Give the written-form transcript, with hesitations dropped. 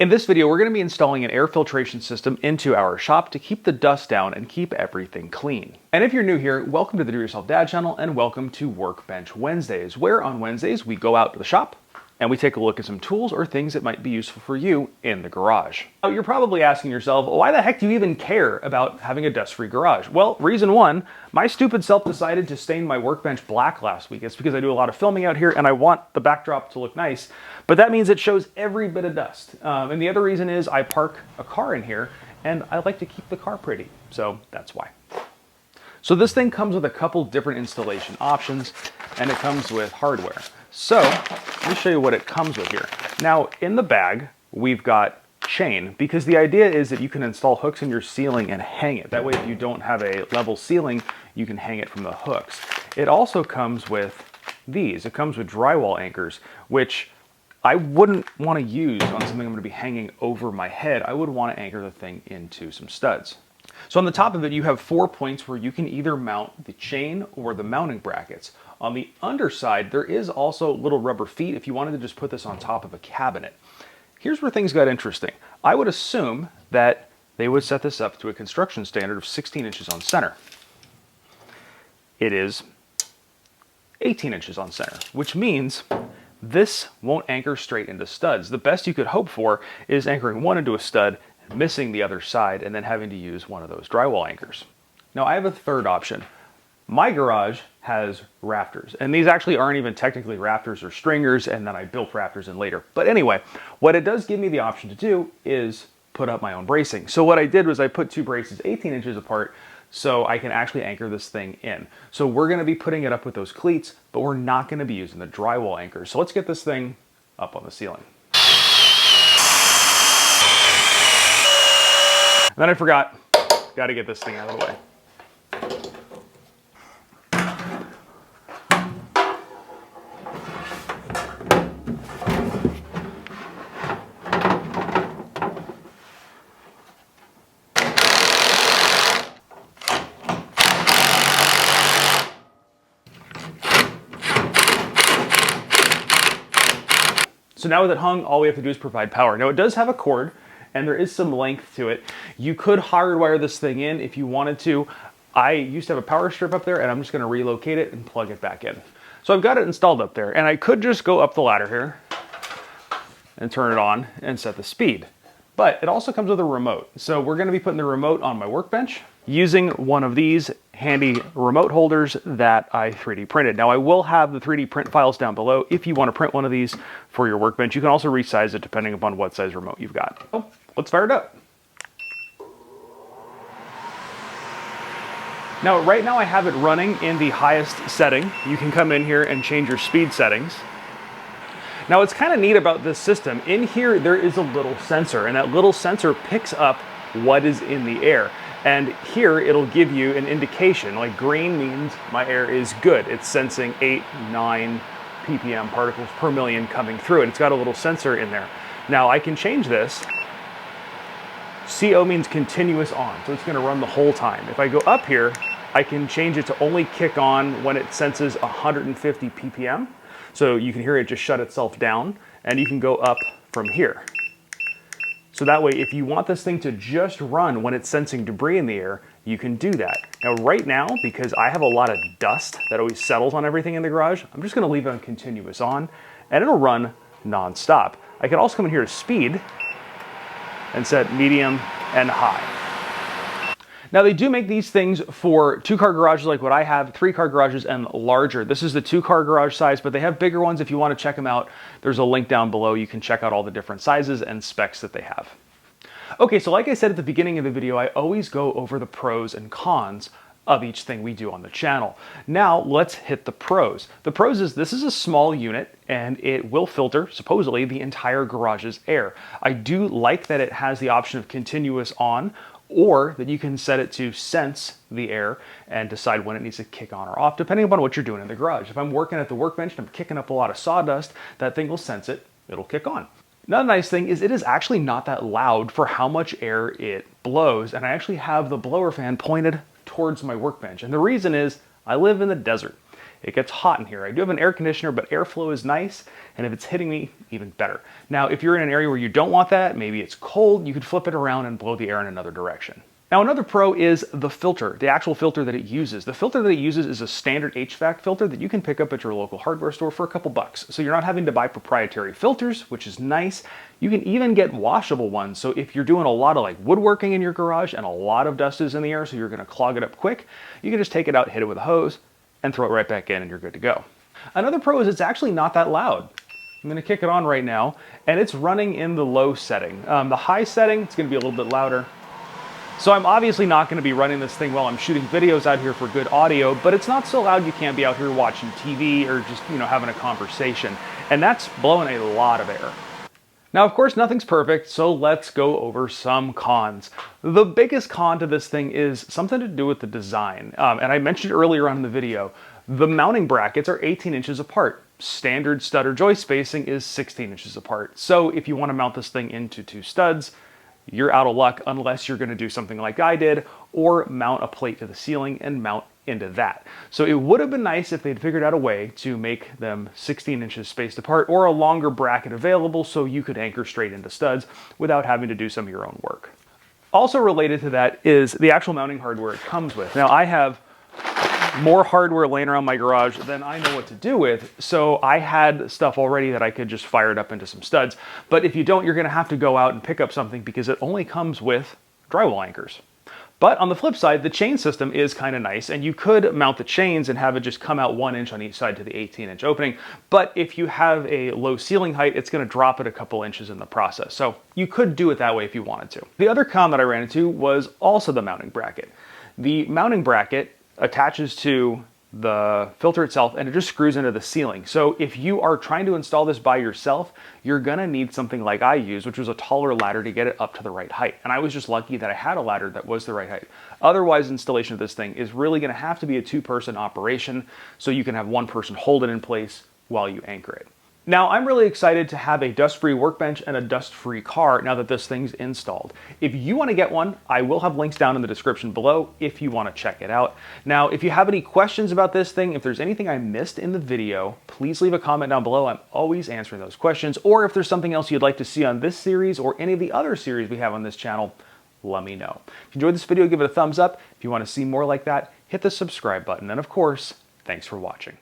In this video, we're going to be installing an air filtration system into our shop to keep the dust down and keep everything clean. And if you're new here, welcome to the Do It Yourself Dad channel and welcome to Workbench Wednesdays, where on Wednesdays we go out to the shop and we take a look at some tools or things that might be useful for you in the garage. Now, you're probably asking yourself, why the heck do you even care about having a dust-free garage? Well, reason one, my stupid self decided to stain my workbench black last week. It's because I do a lot of filming out here and I want the backdrop to look nice, but that means it shows every bit of dust. And the other reason is I park a car in here and I like to keep the car pretty, so that's why. So this thing comes with a couple different installation options and it comes with hardware. So let me show you what it comes with here. Now in the bag, we've got chain, because the idea is that you can install hooks in your ceiling and hang it. That way, if you don't have a level ceiling, you can hang it from the hooks. It also comes with these. It comes with drywall anchors, which I wouldn't want to use on something I'm going to be hanging over my head. I would want to anchor the thing into some studs. So on the top of it, you have 4 points where you can either mount the chain or the mounting brackets. On the underside, there is also little rubber feet if you wanted to just put this on top of a cabinet. Here's where things got interesting. I would assume that they would set this up to a construction standard of 16 inches on center. It is 18 inches on center, which means this won't anchor straight into studs. The best you could hope for is anchoring one into a stud, missing the other side, and then having to use one of those drywall anchors. Now I have a third option. My garage has rafters, and these actually aren't even technically rafters or stringers, and then I built rafters in later. But anyway, what it does give me the option to do is put up my own bracing. So what I did was I put two braces 18 inches apart so I can actually anchor this thing in. So we're gonna be putting it up with those cleats, but we're not gonna be using the drywall anchors. So let's get this thing up on the ceiling. And then I forgot, gotta get this thing out of the way. So now with it hung, all we have to do is provide power. Now it does have a cord and there is some length to it. You could hardwire this thing in if you wanted to. I used to have a power strip up there and I'm just gonna relocate it and plug it back in. So I've got it installed up there and I could just go up the ladder here and turn it on and set the speed. But it also comes with a remote. So we're gonna be putting the remote on my workbench using one of these handy remote holders that I 3D printed. Now I will have the 3D print files down below if you want to print one of these for your workbench. You can also resize it depending upon what size remote you've got. So let's fire it up. Now right now I have it running in the highest setting. You can come in here and change your speed settings. Now what's kind of neat about this system, in here there is a little sensor, and that little sensor picks up what is in the air. And here it'll give you an indication, like green means my air is good. It's sensing 8, 9 ppm particles per million coming through, and it's got a little sensor in there. Now I can change this. CO means continuous on, so it's gonna run the whole time. If I go up here, I can change it to only kick on when it senses 150 ppm. So you can hear it just shut itself down, and you can go up from here. So that way, if you want this thing to just run when it's sensing debris in the air, you can do that. Now right now, because I have a lot of dust that always settles on everything in the garage, I'm just gonna leave it on continuous on, and it'll run non-stop. I can also come in here to speed and set medium and high. Now they do make these things for 2-car garages like what I have, 3-car garages and larger. This is the 2-car garage size, but they have bigger ones. If you want to check them out, there's a link down below. You can check out all the different sizes and specs that they have. Okay, so like I said at the beginning of the video, I always go over the pros and cons of each thing we do on the channel. Now let's hit the pros. The pros is this is a small unit and it will filter, supposedly, the entire garage's air. I do like that it has the option of continuous on, or that you can set it to sense the air and decide when it needs to kick on or off, depending upon what you're doing in the garage. If I'm working at the workbench and I'm kicking up a lot of sawdust, that thing will sense it, it'll kick on. Another nice thing is it is actually not that loud for how much air it blows, and I actually have the blower fan pointed towards my workbench. And the reason is I live in the desert. it gets hot in here. I do have an air conditioner, but airflow is nice, and if it's hitting me, even better. Now, if you're in an area where you don't want that, maybe it's cold, you could flip it around and blow the air in another direction. Now, another pro is the filter, the actual filter that it uses. The filter that it uses is a standard HVAC filter that you can pick up at your local hardware store for a couple bucks. So you're not having to buy proprietary filters, which is nice. You can even get washable ones. So if you're doing a lot of like woodworking in your garage and a lot of dust is in the air, so you're gonna clog it up quick, you can just take it out, hit it with a hose, and throw it right back in and you're good to go. Another pro is it's actually not that loud. I'm gonna kick it on right now, and it's running in the low setting. The high setting, it's gonna be a little bit louder. So I'm obviously not going to be running this thing while I'm shooting videos out here for good audio, but it's not so loud you can't be out here watching TV or just, having a conversation. And that's blowing a lot of air. Now, of course, nothing's perfect, so let's go over some cons. The biggest con to this thing is something to do with the design. And I mentioned earlier on in the video, the mounting brackets are 18 inches apart. Standard stud or joist spacing is 16 inches apart. So if you want to mount this thing into 2 studs, you're out of luck unless you're going to do something like I did or mount a plate to the ceiling and mount into that. So it would have been nice if they'd figured out a way to make them 16 inches spaced apart or a longer bracket available so you could anchor straight into studs without having to do some of your own work. Also related to that is the actual mounting hardware it comes with. Now I have more hardware laying around my garage than I know what to do with, so I had stuff already that I could just fire it up into some studs. But if you don't, you're gonna have to go out and pick up something because it only comes with drywall anchors. But on the flip side, the chain system is kind of nice, and you could mount the chains and have it just come out 1 inch on each side to the 18-inch opening. But if you have a low ceiling height, it's gonna drop it a couple inches in the process. So you could do it that way if you wanted to. The other con that I ran into was also the mounting bracket. The mounting bracket attaches to the filter itself and it just screws into the ceiling. So if you are trying to install this by yourself, you're gonna need something like I used, which was a taller ladder to get it up to the right height. And I was just lucky that I had a ladder that was the right height. Otherwise, installation of this thing is really gonna have to be a 2-person operation so you can have 1 person hold it in place while you anchor it. Now, I'm really excited to have a dust-free workbench and a dust-free car now that this thing's installed. If you want to get one, I will have links down in the description below if you want to check it out. Now, if you have any questions about this thing, if there's anything I missed in the video, please leave a comment down below. I'm always answering those questions. Or if there's something else you'd like to see on this series or any of the other series we have on this channel, let me know. If you enjoyed this video, give it a thumbs up. If you want to see more like that, hit the subscribe button. And of course, thanks for watching.